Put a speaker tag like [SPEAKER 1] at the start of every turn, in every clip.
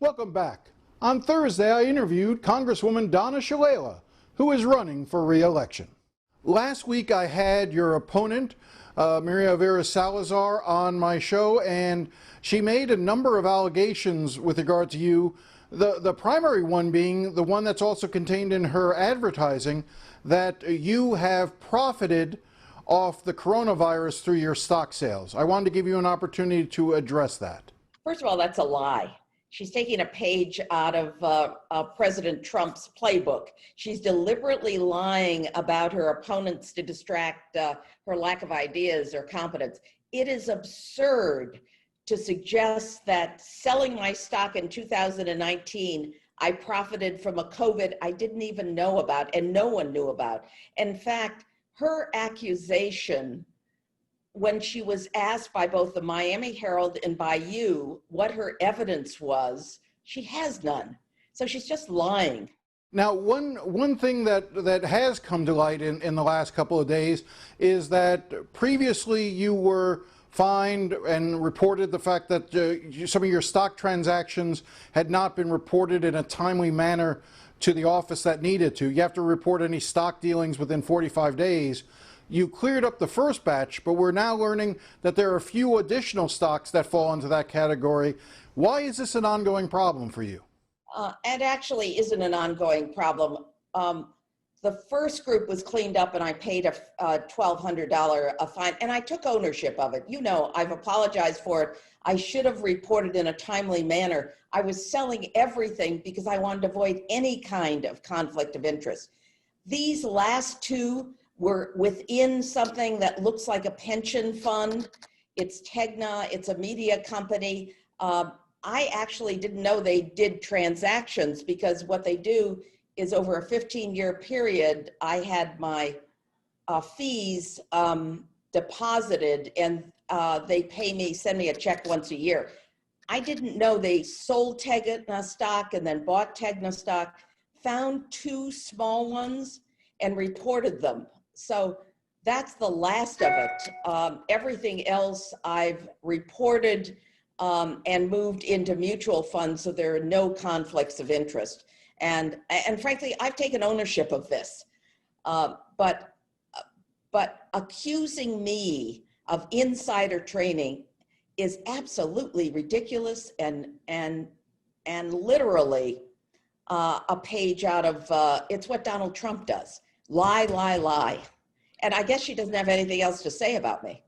[SPEAKER 1] Welcome back. On Thursday, I interviewed Congresswoman Donna Shalala, who is running for re-election. Last week, I had your opponent, Maria Vera Salazar, on my show, and she made a number of allegations with regard to you. The primary one being the one that's also contained in her advertising, that you have profited off the coronavirus through your stock sales. I wanted to give you an opportunity to address that.
[SPEAKER 2] First of all, that's a lie. She's taking a page out of President Trump's playbook. She's deliberately lying about her opponents to distract her lack of ideas or competence. It is absurd to suggest that selling my stock in 2019, I profited from a COVID I didn't even know about and no one knew about. In fact, her accusation, when she was asked by both the Miami Herald and by you what her evidence was, she has none. So she's just lying.
[SPEAKER 1] Now, one thing that has come to light in the last couple of days is that previously you were fined and reported the fact that some of your stock transactions had not been reported in a timely manner to the office that needed to. You have to report any stock dealings within 45 days. You cleared up the first batch, but we're now learning that there are a few additional stocks that fall into that category. Why is this an ongoing problem for you?
[SPEAKER 2] It actually isn't an ongoing problem. The first group was cleaned up and I paid a $1,200 fine, and I took ownership of it. You know, I've apologized for it. I should have reported in a timely manner. I was selling everything because I wanted to avoid any kind of conflict of interest. These last two were within something that looks like a pension fund. It's Tegna, it's a media company. I actually didn't know they did transactions, because what they do is over a 15-year period, I had my fees deposited, and they pay me, send me a check once a year. I didn't know they sold Tegna stock and then bought Tegna stock, found two small ones and reported them. So that's the last of it. Everything else I've reported and moved into mutual funds, so there are no conflicts of interest. And frankly, I've taken ownership of this. But accusing me of insider trading is absolutely ridiculous and literally a page out of, it's what Donald Trump does. Lie, lie, lie. And I guess she doesn't have anything else to say about me.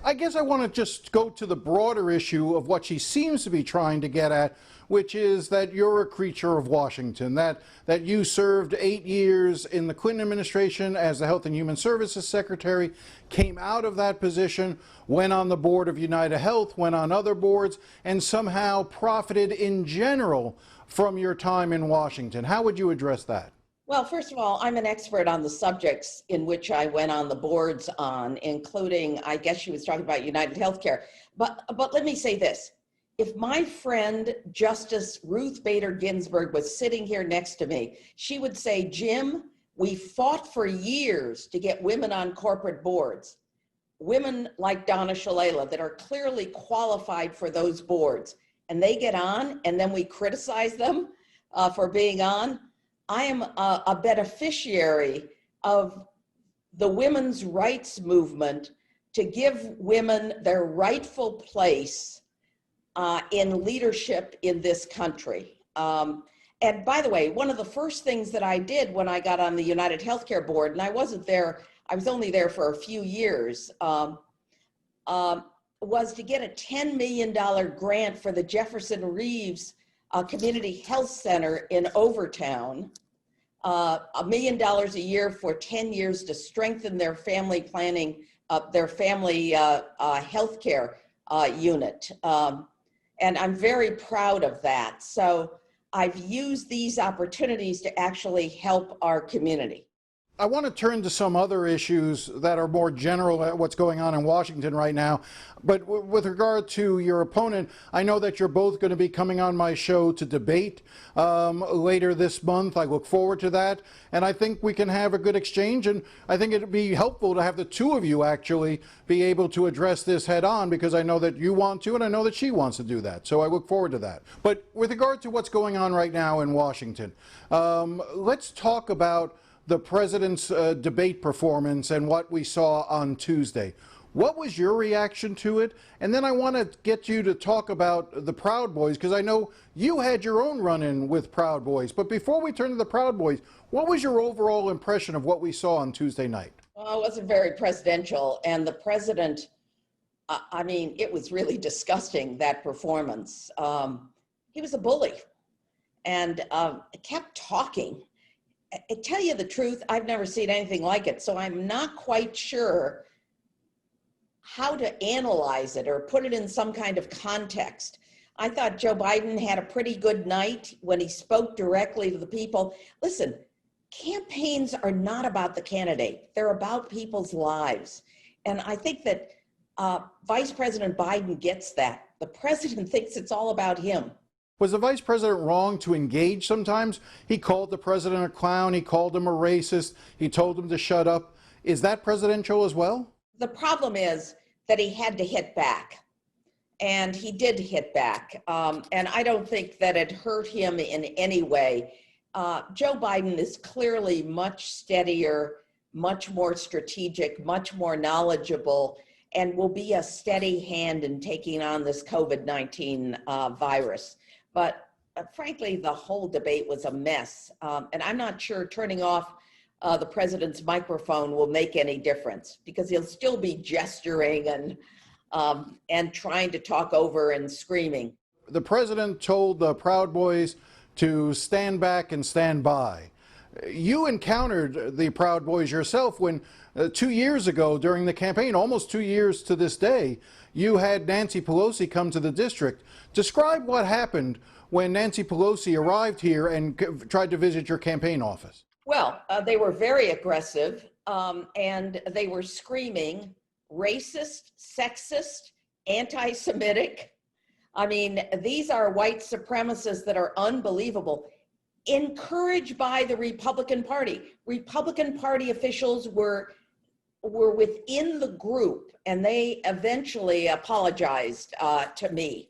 [SPEAKER 1] I guess I want to just go to the broader issue of what she seems to be trying to get at, which is that you're a creature of Washington, that you served 8 years in the Clinton administration as the Health and Human Services Secretary, came out of that position, went on the board of United Health, went on other boards, and somehow profited in general from your time in Washington. How would you address that?
[SPEAKER 2] Well, first of all, I'm an expert on the subjects in which I went on the boards on, including, I guess she was talking about United Healthcare. But let me say this. If my friend Justice Ruth Bader Ginsburg was sitting here next to me, she would say, Jim, we fought for years to get women on corporate boards. Women like Donna Shalala that are clearly qualified for those boards. And they get on, and then we criticize them for being on. I am a beneficiary of the women's rights movement to give women their rightful place in leadership in this country. And by the way, one of the first things that I did when I got on the United Healthcare Board, and I wasn't there, I was only there for a few years, was to get a $10 million grant for the Jefferson Reeves Community Health Center in Overtown, $1 million a year for 10 years to strengthen their family planning, their family healthcare unit. And I'm very proud of that. So I've used these opportunities to actually help our community.
[SPEAKER 1] I want to turn to some other issues that are more general at what's going on in Washington right now. But with regard to your opponent, I know that you're both going to be coming on my show to debate later this month. I look forward to that. And I think we can have a good exchange. And I think it'd be helpful to have the two of you actually be able to address this head on, because I know that you want to, and I know that she wants to do that. So I look forward to that. But with regard to what's going on right now in Washington, let's talk about the president's debate performance and what we saw on Tuesday. What was your reaction to it? And then I want to get you to talk about the Proud Boys, because I know you had your own run-in with Proud Boys. But before we turn to the Proud Boys, what was your overall impression of what we saw on Tuesday night?
[SPEAKER 2] Well, it wasn't very presidential. And the president, I mean, it was really disgusting, that performance. He was a bully and kept talking. I tell you the truth, I've never seen anything like it, so I'm not quite sure how to analyze it or put it in some kind of context. I thought Joe Biden had a pretty good night when he spoke directly to the people. Listen, campaigns are not about the candidate. They're about people's lives. And I think that Vice President Biden gets that. The president thinks it's all about him.
[SPEAKER 1] Was the vice president wrong to engage sometimes? He called the president a clown. He called him a racist. He told him to shut up. Is that presidential as well?
[SPEAKER 2] The problem is that he had to hit back. And he did hit back. And I don't think that it hurt him in any way. Joe Biden is clearly much steadier, much more strategic, much more knowledgeable, and will be a steady hand in taking on this COVID-19 virus. But frankly, the whole debate was a mess. And I'm not sure turning off the president's microphone will make any difference, because he'll still be gesturing and trying to talk over and screaming.
[SPEAKER 1] The president told the Proud Boys to stand back and stand by. You encountered the Proud Boys yourself when 2 years ago during the campaign, almost 2 years to this day, you had Nancy Pelosi come to the district. Describe what happened when Nancy Pelosi arrived here and tried to visit your campaign office.
[SPEAKER 2] Well, they were very aggressive, and they were screaming racist, sexist, anti-Semitic. I mean, these are white supremacists that are unbelievable, encouraged by the Republican Party. Republican Party officials were within the group, and they eventually apologized to me,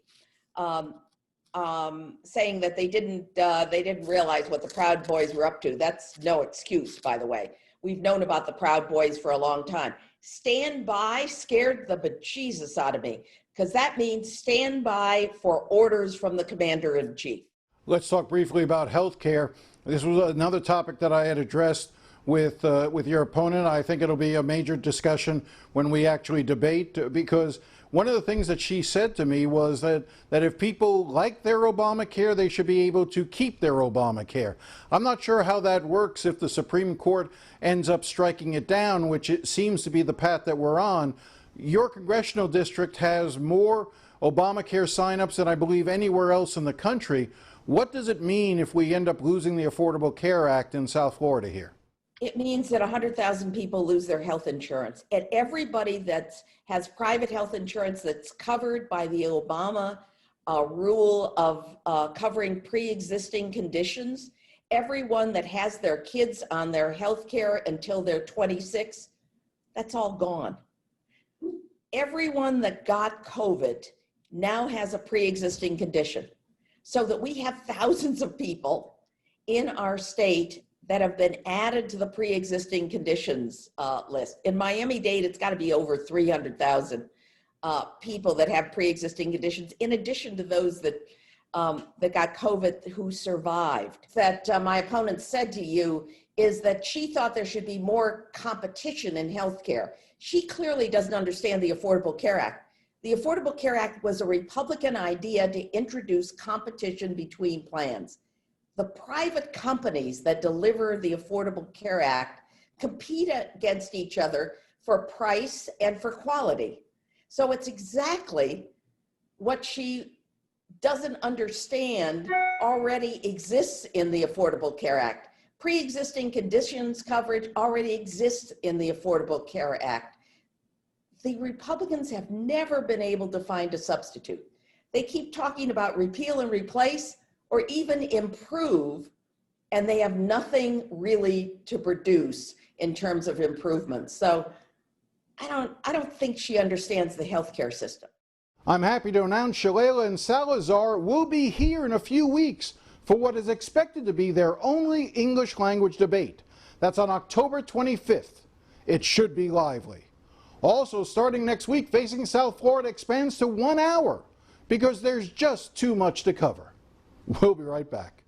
[SPEAKER 2] saying that they didn't realize what the Proud Boys were up to. That's no excuse, by the way. We've known about the Proud Boys for a long time. Stand by scared the bejesus out of me, because that means stand by for orders from the commander-in-chief.
[SPEAKER 1] Let's talk briefly about health care. This was another topic that I had addressed with your opponent. I think it'll be a major discussion when we actually debate, because one of the things that she said to me was that if people like their Obamacare, they should be able to keep their Obamacare. I'm not sure how that works if the Supreme Court ends up striking it down, which it seems to be the path that we're on. Your congressional district has more Obamacare signups than I believe anywhere else in the country. What does it mean if we end up losing the Affordable Care Act in South Florida here?
[SPEAKER 2] It means that 100,000 people lose their health insurance. And everybody that has private health insurance that's covered by the Obama rule of covering pre-existing conditions, everyone that has their kids on their health care until they're 26, that's all gone. Everyone that got COVID now has a pre-existing condition, so that we have thousands of people in our state that have been added to the pre-existing conditions list. In Miami-Dade, it's got to be over 300,000 people that have pre-existing conditions, in addition to those that got COVID who survived. That my opponent said to you is that she thought there should be more competition in healthcare. She clearly doesn't understand the Affordable Care Act. The Affordable Care Act was a Republican idea to introduce competition between plans. The private companies that deliver the Affordable Care Act compete against each other for price and for quality. So it's exactly what she doesn't understand already exists in the Affordable Care Act. Pre-existing conditions coverage already exists in the Affordable Care Act. The Republicans have never been able to find a substitute. They keep talking about repeal and replace or even improve, and they have nothing really to produce in terms of improvements. So I don't think she understands the healthcare system.
[SPEAKER 1] I'm happy to announce Shalala and Salazar will be here in a few weeks for what is expected to be their only English language debate. That's on October 25th. It should be lively. Also, starting next week, Facing South Florida expands to 1 hour because there's just too much to cover. We'll be right back.